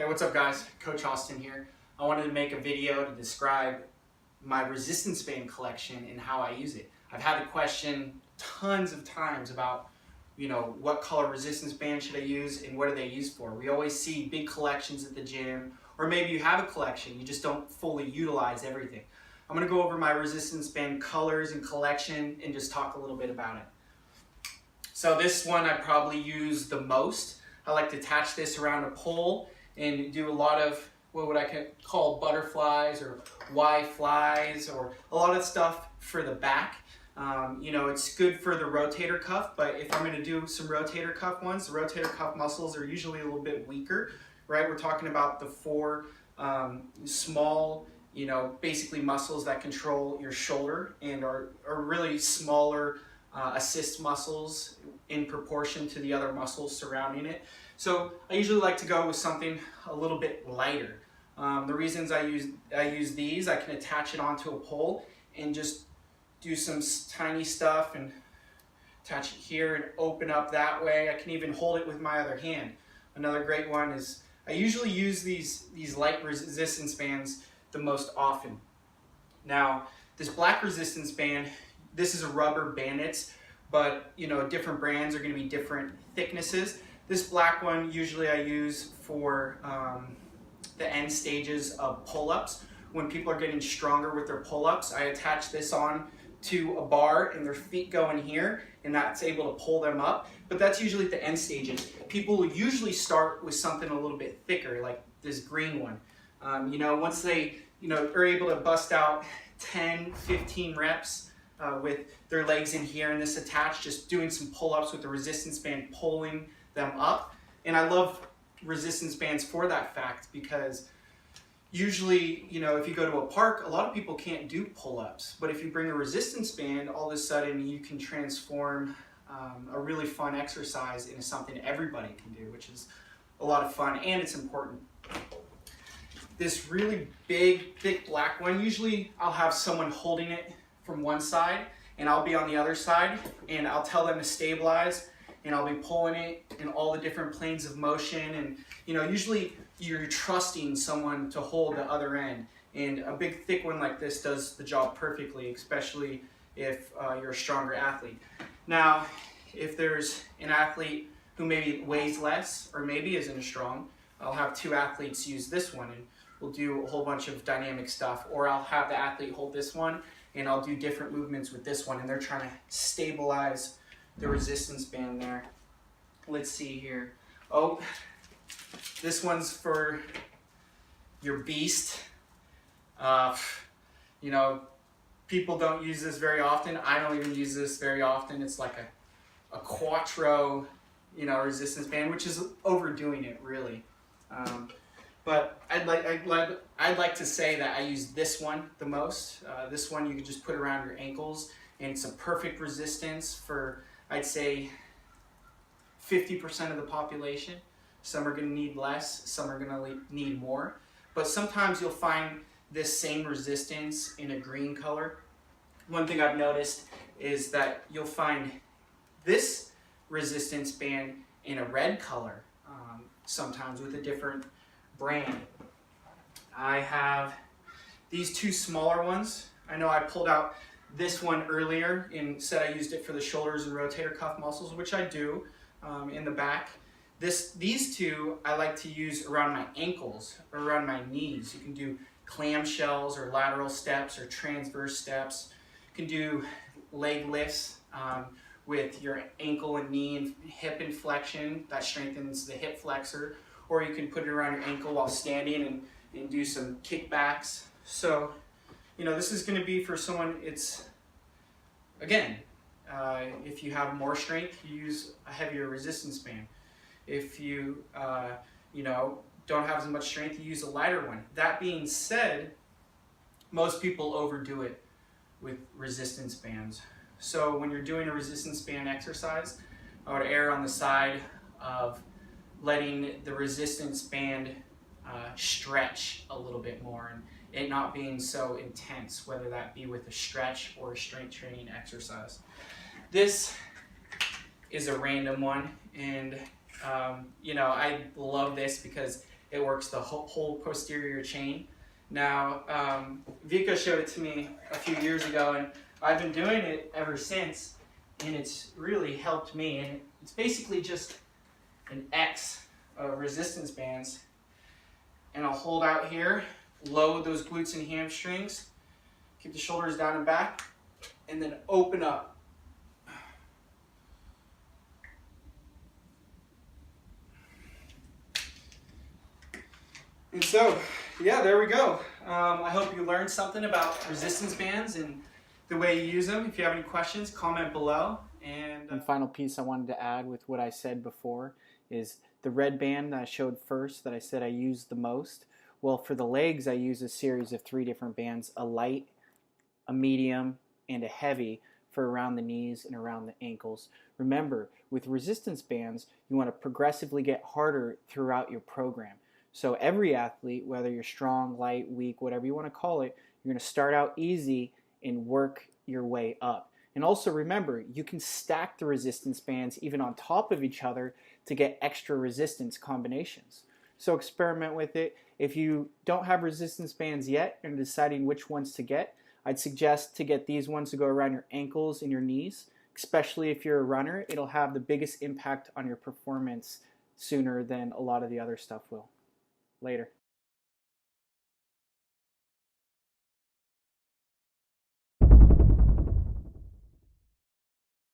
Hey, what's up guys? Coach Austin here. I wanted to make a video to describe my resistance band collection and how I use it. I've had the question tons of times about, what color resistance band should I use and what are they used for? We always see big collections at the gym, or maybe you have a collection, you just don't fully utilize everything. I'm going to go over my resistance band colors and collection and just talk a little bit about it. So this one I probably use the most. I like to attach this around a pole and do a lot of what I call butterflies or Y flies, or a lot of stuff for the back. It's good for the rotator cuff, but if I'm going to do some rotator cuff ones, the rotator cuff muscles are usually a little bit weaker, right? We're talking about the four small, basically muscles that control your shoulder and are really smaller assist muscles in proportion to the other muscles surrounding it. So I usually like to go with something a little bit lighter. The reasons I use these, I can attach it onto a pole and just do some tiny stuff and attach it here and open up that way. I can even hold it with my other hand. Another great one is I usually use these light resistance bands the most often. Now, this black resistance band, this is a rubber bandits, but different brands are going to be different thicknesses. This black one usually I use for the end stages of pull-ups. When people are getting stronger with their pull-ups, I attach this on to a bar and their feet go in here, and that's able to pull them up. But that's usually at the end stages. People will usually start with something a little bit thicker, like this green one. Once they are able to bust out 10, 15 reps with their legs in here and this attached, just doing some pull-ups with the resistance band pulling them up. And I love resistance bands for that fact, because usually, if you go to a park, a lot of people can't do pull-ups. But if you bring a resistance band, all of a sudden you can transform a really fun exercise into something everybody can do, which is a lot of fun and it's important. This really big, thick black one, usually I'll have someone holding it from one side and I'll be on the other side, and I'll tell them to stabilize, and I'll be pulling it in all the different planes of motion. And usually you're trusting someone to hold the other end, and a big thick one like this does the job perfectly, especially if you're a stronger athlete. Now, if there's an athlete who maybe weighs less or maybe isn't as strong, I'll have two athletes use this one and we'll do a whole bunch of dynamic stuff. Or I'll have the athlete hold this one and I'll do different movements with this one, and they're trying to stabilize the resistance band there. Let's see here. Oh, this one's for your beast. People don't use this very often. I don't even use this very often. It's like a quattro, resistance band, which is overdoing it really. But I'd like to say that I use this one the most. This one you can just put around your ankles, and it's a perfect resistance for, I'd say, 50% of the population. Some are going to need less, some are going to need more. But sometimes you'll find this same resistance in a green color. One thing I've noticed is that you'll find this resistance band in a red color, sometimes with a different brand. I have these two smaller ones. I know I pulled out this one earlier and said I used it for the shoulders and rotator cuff muscles, which I do in the back. These two I like to use around my ankles or around my knees. You can do clamshells or lateral steps or transverse steps. You can do leg lifts with your ankle and knee and hip inflection. That strengthens the hip flexor. Or you can put it around your ankle while standing and do some kickbacks. So, this is going to be for someone, if you have more strength, you use a heavier resistance band. If you, don't have as much strength, you use a lighter one. That being said, most people overdo it with resistance bands. So when you're doing a resistance band exercise, I would err on the side of letting the resistance band stretch a little bit more and it not being so intense, whether that be with a stretch or a strength training exercise. This is a random one, and I love this because It works the whole posterior chain. Now, Vika showed it to me a few years ago, and I've been doing it ever since, and it's really helped me. And it's basically just an X of resistance bands. And I'll hold out here, load those glutes and hamstrings, keep the shoulders down and back, and then open up. And so, yeah, there we go. I hope you learned something about resistance bands and the way you use them. If you have any questions, comment below. And final piece I wanted to add with what I said before is the red band that I showed first that I said I used the most. Well, for the legs, I use a series of 3 different bands, a light, a medium, and a heavy for around the knees and around the ankles. Remember, with resistance bands, you want to progressively get harder throughout your program. So every athlete, whether you're strong, light, weak, whatever you want to call it, you're going to start out easy and work your way up. And also remember, you can stack the resistance bands even on top of each other to get extra resistance combinations. So experiment with it. If you don't have resistance bands yet and deciding which ones to get, I'd suggest to get these ones to go around your ankles and your knees, especially if you're a runner. It'll have the biggest impact on your performance sooner than a lot of the other stuff will. Later.